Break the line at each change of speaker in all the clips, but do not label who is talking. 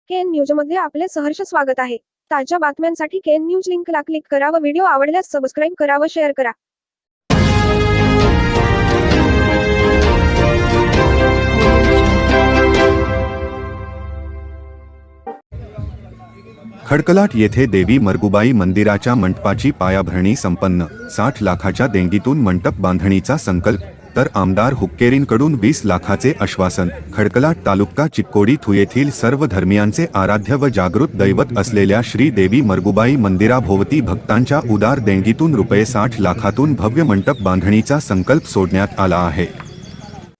KN न्यूजमध्ये आपले सहर्ष स्वागत आहे। ताज्या बातम्यांसाठी केएन न्यूज लिंकला क्लिक करा व व्हिडिओ आवडल्यास सबस्क्राईब करा व शेअर करा।
खडकलाट येथे देवी मरगुबाई मंदिराच्या मंडपाची पायाभरणी संपन्न। 60 लाखाच्या देणगीतून मंडप बांधणीचा संकल्प, तर आमदार हुक्केरींकडून 20 लाखाचे आश्वासन। खडकलाट तालुका चिक्कोडी येथील सर्व धर्मियांचे आराध्य व जागृत दैवत असलेल्या श्री देवी मरगुबाई मंदिराभोवती भक्तांच्या उदार देणगीतून ₹60 लाखातून भव्य मंडप बांधणीचा संकल्प सोडण्यात आला आहे।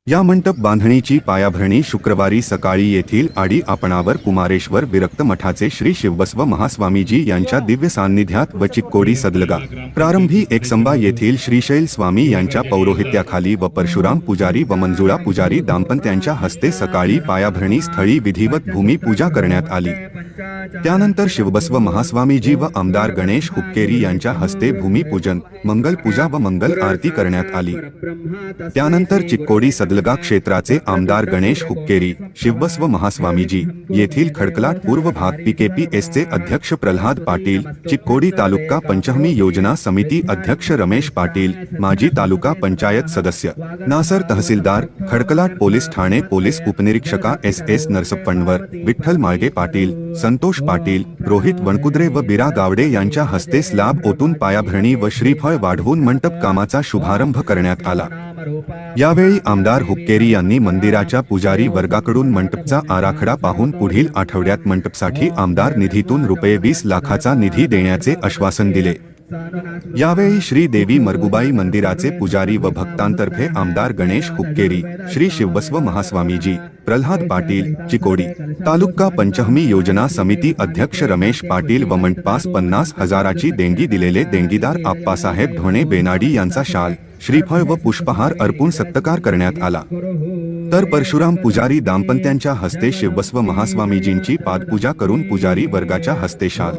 या मंडप बांधणीची पायाभरणी शुक्रवारी सकाळी येथील आडी आपणावर कुमारेश्वर विरक्त मठाचे श्री शिवबसव महास्वामीजी यांच्या दिव्य सान्निध्यात व चिक्कोडी सदलगा प्रारंभी एकसंबा येथील श्रीशैल स्वामी यांच्या पौरोहित्याखाली व परशुराम पुजारी व मंजुळा पुजारी दाम्पत्यांच्या हस्ते सकाळी पायाभरणी स्थळी विधिवत भूमिपूजा करण्यात आली। त्यानंतर शिवबसव महास्वामीजी व आमदार गणेश हुक्केरी यांच्या हस्ते भूमिपूजन, मंगल पूजा व मंगल आरती करण्यात आली। त्यानंतर चिक्कोडी सदलगा क्षेत्राचे आमदार गणेश हुक्केरी, शिवबसव महास्वामीजी येथील खडकलाट पूर्व भाग PKPSचे अध्यक्ष प्रल्हाद पाटील, चिक्कोडी तालुका पंचहमी योजना समिती अध्यक्ष रमेश पाटील, माजी तालुका पंचायत सदस्य नासर तहसीलदार, खडकलाट पोलीस ठाणे पोलीस उपनिरीक्षका SS नरसप्पणवर, विठ्ठल माळगे पाटील, संतोष पाटील, रोहित वणकुद्रे व बिरा गावडे यांच्या हस्ते स्लॅब ओतून पायाभरणी व श्रीफळ वाढवून मंडप कामाचा शुभारंभ करण्यात आला। यावेळी आमदार हुक्केरी यांनी मंदिराच्या पुजारी वर्गाकडून मंडपचा आराखडा पाहून पुढील आठवड्यात मंडपसाठी आमदार निधीतून ₹20 लाखाचा निधी देण्याचे आश्वासन दिले। यावेळी श्री देवी मरगुबाई मंदिराचे पुजारी व भक्तांतर्फे आमदार गणेश हुक्केरी, श्री शिवबसव महास्वामीजी, प्रल्हाद पाटील, चिक्कोडी तालुका पंचहमी योजना समिती अध्यक्ष रमेश पाटील व मंडपास 50,000ची देणगी दिलेले देणगीदार आप्पासाहेब ढोणे बेनाडी यांचा शाल, श्रीफळ व पुष्पहार अर्पून सत्कार करण्यात आला। तर परशुराम पुजारी दाम्पत्यांच्या हस्ते शिवबसव महास्वामीजींची पादपूजा करून पुजारी वर्गाच्या हस्ते शाल,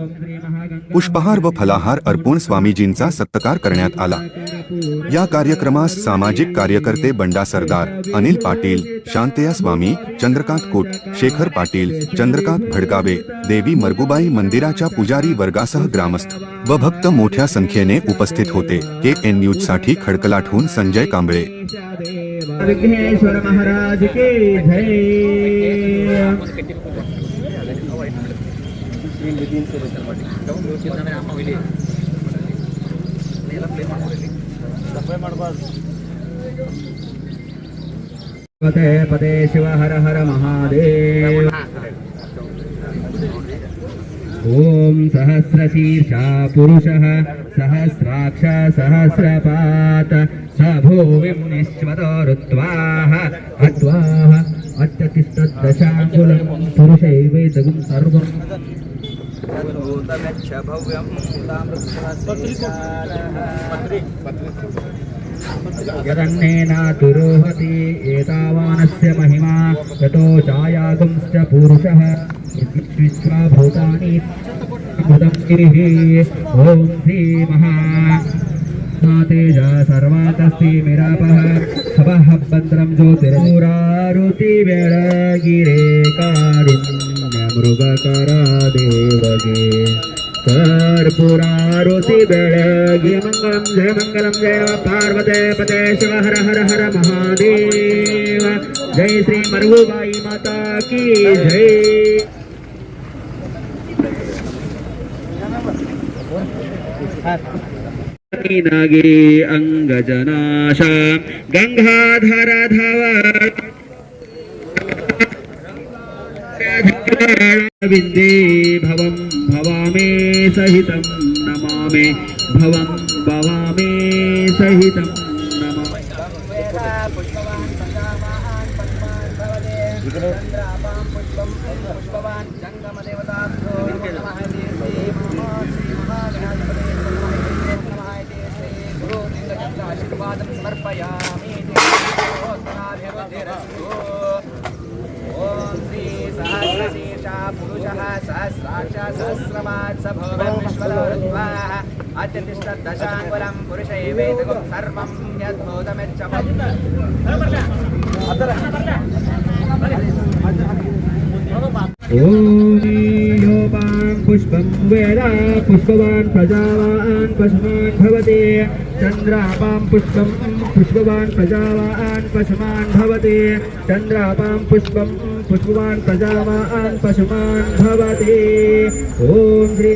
पुष्पहार व फलाहार अर्पून स्वामीजींचा सत्कार करण्यात आला। या कार्यक्रमास सामाजिक कार्यकर्ते बंडा सरदार, अनिल पाटील, शांतया स्वामी, चंद्रकांत कुट, शेखर पाटील, चंद्रकांत भडगावे, देवी मरगुबाई मंदिराच्या पुजारी वर्गासह ग्रामस्थ व भक्त मोठ्या संख्येने उपस्थित होते। KN न्यूज साठी खडकलाटहून संजय कांबळे।
विघ्नेश्वर महाराज की जय। पते पते शिव हर हर महादेव। ओम सहस्रशीर्षा पुरुषः सहस्राक्ष सहस्रपात स भूमिं निश्वतो ऋत्वाः अट्वाः अट्टतिष्ठदशाङ्गुलं पुरुषैवेदगुं सर्वं यदन्नेनातिरोहति एतावानस्य महिमा ततो चायागुंश्च पुरुषः विश्वा भूतानि मुदं ओम श्री तेज सर्वातस्ति मिरापः सवः भद्रं ज्योतिर्मुरारुति बेळगिरे कारुण्य मृगकरा देवगे कर्पूरारुति बेळगी मंगलम जय पार्वते पते शिव हर हर हर महादेव। जय श्री मरगुबाई माता की जय। नागे अंगजनाशा गंगाधर धवल विंदे भवं भवामे सहितं नमामि भवं भवामे सहितं
समर्पयामि। ओम श्री सहस्रशीर्षा पुरुषः सहस्राक्ष सहस्रपात् स भूमिं विश्वतो ऋत्वाः अत्यतिष्ठदशाङ्गुलं पुरुषैवेदगुं सर्वं यद्भूतमिच्छम्
ॐ योपां पुष्पं वेद पुष्पवान् प्रजावान् पशुमान् भवति चन्द्रापां पुष्पं पुष्पवान् प्रजावान् पशुमान् भवति चन्द्रापां पुष्पं पुष्पवान् प्रजावान् पशुमान् भवति ॐ श्री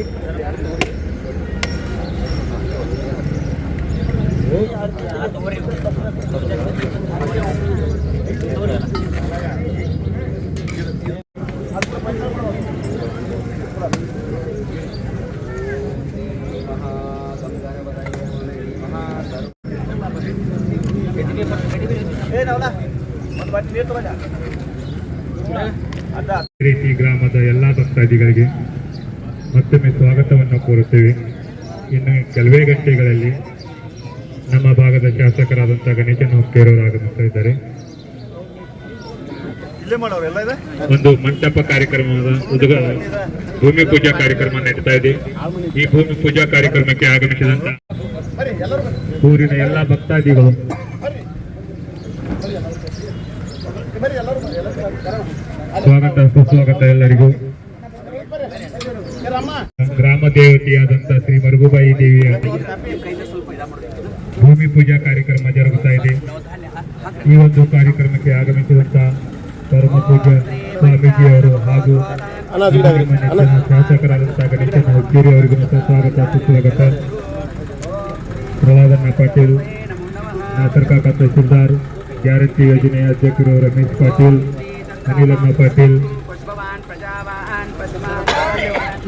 ರೀತಿ ಗ್ರಾಮದ ಎಲ್ಲ ಭಕ್ತಾದಿಗಳಿಗೆ ಮತ್ತೊಮ್ಮೆ ಸ್ವಾಗತವನ್ನು ಕೋರುತ್ತೇವೆ. ಇನ್ನು ಕೆಲವೇ ಗಂಟೆಗಳಲ್ಲಿ ನಮ್ಮ ಭಾಗದ ಶಾಸಕರಾದಂಥ ಗಣೇಶನ್ ಹುಕ್ಕೇರವರು ಆಗಮಿಸ್ತಾ ಇದ್ದಾರೆ. ಒಂದು ಮಂಟಪ ಕಾರ್ಯಕ್ರಮದ ಭೂಮಿ ಪೂಜಾ ಕಾರ್ಯಕ್ರಮ ನಡೀತಾ ಇದೆ. ಈ ಭೂಮಿ ಪೂಜಾ ಕಾರ್ಯಕ್ರಮಕ್ಕೆ ಆಗಮಿಸಿದಂತ ಊರಿನ ಎಲ್ಲ ಭಕ್ತಾದಿಗಳು ಸ್ವಾಗತ ಸುಸ್ವಾಗತ ಎಲ್ಲರಿಗೂ. ಗ್ರಾಮ ದೇವತೆಯಾದಂಥ ಶ್ರೀ ಮರುಗುಬಾಯಿ ದೇವಿಯ ಭೂಮಿ ಪೂಜಾ ಕಾರ್ಯಕ್ರಮ ಜರುಗುತ್ತಾ ಇದೆ. ಈ ಒಂದು ಕಾರ್ಯಕ್ರಮಕ್ಕೆ ಆಗಮಿಸಿದಂತ ಪರಮ ಪೂಜ್ಯ ಸ್ವಾಮೀಜಿಯವರು ಹಾಗೂ ಶಾಸಕರಾದಂತಹ ಗಣೇಶನ ಹುಕ್ಕೇರಿ ಅವರಿಗೂ ಸ್ವಾಗತ ಸುಸ್ವಾಗತ. ಪ್ರಹ್ಲಾದಣ್ಣ ಪಾಟೀಲ್, ನಾಸರ್ ಕಾಕ ತಹಸೀಲ್ದಾರ್, ಗ್ಯಾರಂಟಿ ಯೋಜನೆಯ ಅಧ್ಯಕ್ಷರು ರಮೇಶ್ ಪಾಟೀಲ್, ಅನಿಲಮ್ಮ ಪಾಟೀಲ್,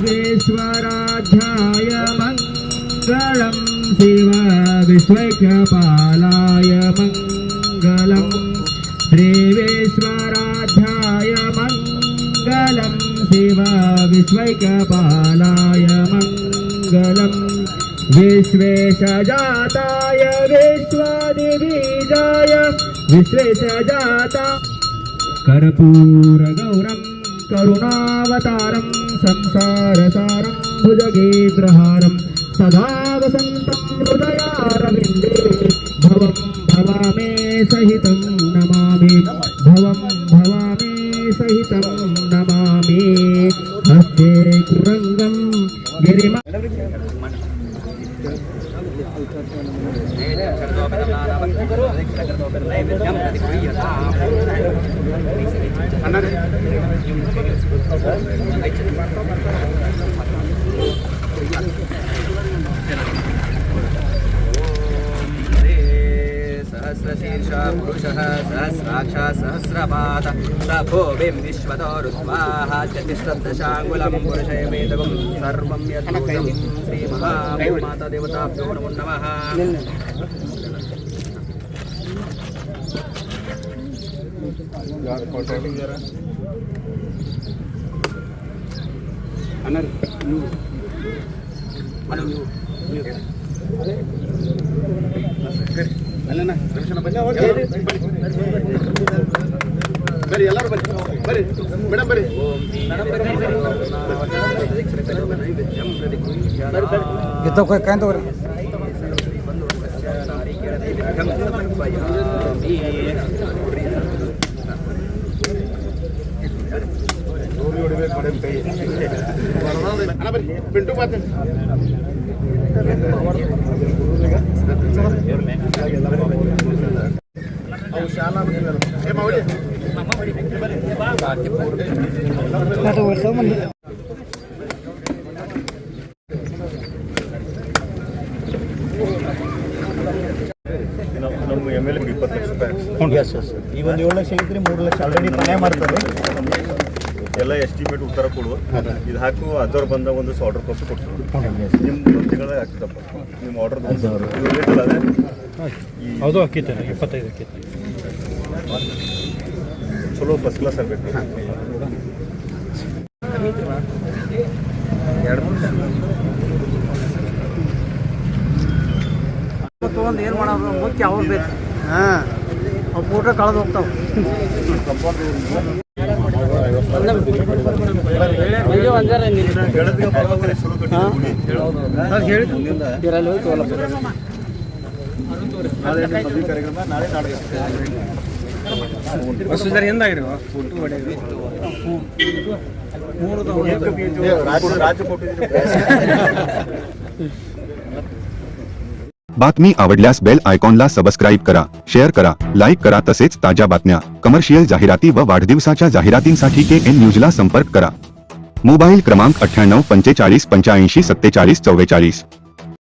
विश्वराध्याय मङ्गलं शिव विश्वैक्यपालाय मङ्गलं श्रीविश्वराध्याय मङ्गलं शिव विश्वैक्यपालाय मङ्गलं विश्वेशजाताय विश्वदिबीजाय विश्वेशजाता कर्पूरगौरं करुणावतारं संसारसारं भुजगेन्द्रहारं सदा वसन्तं हृदयारविन्दे भवं भवामे सहितं नमामि भवं भवामे सहितं नमामि हस्ते कुरङ्गं गिरिमा
सहस्रशीर्ष पुरुषः सहस्राक्ष सहस्रपाद सभोभिं विश्वतो रुद्वाः चतिष्टदशाङ्गुलं पुरुषयमेतगं सर्वं यद्भूतं श्रीमहामातादेवताभ्यो नमो नमः.
ಬರ್ರಿ ಎಲ್ಲರೂ ಬರ್ರಿ ಮೇಡಮ್ ಬರ್ರಿ ಪಿಂಟು ಬಾತ್ ಅವು ಶಾಲಾ ಏ ಮಾವಡಿ
ನಮ್ಮ ಎಮ್ ಎಲ್ 20 ಲಕ್ಷ ರೂಪಾಯಿ.
ಈ ಒಂದು 7 ಲಕ್ಷ ಐತ್ರಿ, 3 ಲಕ್ಷ ಆಲ್ರೆಡಿ ಮನೆ ಮಾಡ್ತಾರೆ.
ಎಲ್ಲ ಎಸ್ಟಿಮೇಟ್ ಉತ್ತರ ಕೊಡುವ ಇದು ಹಾಕು ಅಜೋರ್ ಬಂದಾಗ ಒಂದು ಆರ್ಡರ್ ಕಾಪಿ ಕೊಡ್ಸೋದು. ನಿಮ್ಮ 3 ತಿಂಗಳಾಗ ಆಗ್ತದಪ್ಪ ನಿಮ್ಮ ಆರ್ಡರ್
ಹೌದು ಅಕ್ಕಿತ್ತು 25 ಅಕ್ಕಿತ್ತು.
ಚಲೋ ಫಸ್ಟ್ ಕ್ಲಾಸ್ ಆಗಬೇಕು.
ತೊಗೊಂಡು ಏನು ಮಾಡೋದು ಮುಖ್ಯ ಅವ್ರು ಬೇಕು. ಹಾಂ ಅವು ಫೋಟೋ ಕಳೆದು ಹೋಗ್ತಾವೆ.
ಕಾರ್ಯಕ್ರಮ ನಾಳೆ ನಾಳೆ
ಹಿಂದಾಗಿರಿ ಫೋಟೋ ಹೊಡೆಯೋದು.
ರಾಜ್ಯ ಕೊಟ್ಟಿದ್ದೀರಿ
बातमी आवडल्यास बेल आयकॉनला सबस्क्राईब करा, शेअर करा, लाईक करा. तसेच ताज्या बातम्या, कमर्शियल जाहिराती व वाढदिवसाच्या जाहिरातींसाठी KN न्यूजला संपर्क करा. मोबाईल क्रमांक 98 45 85 47 44.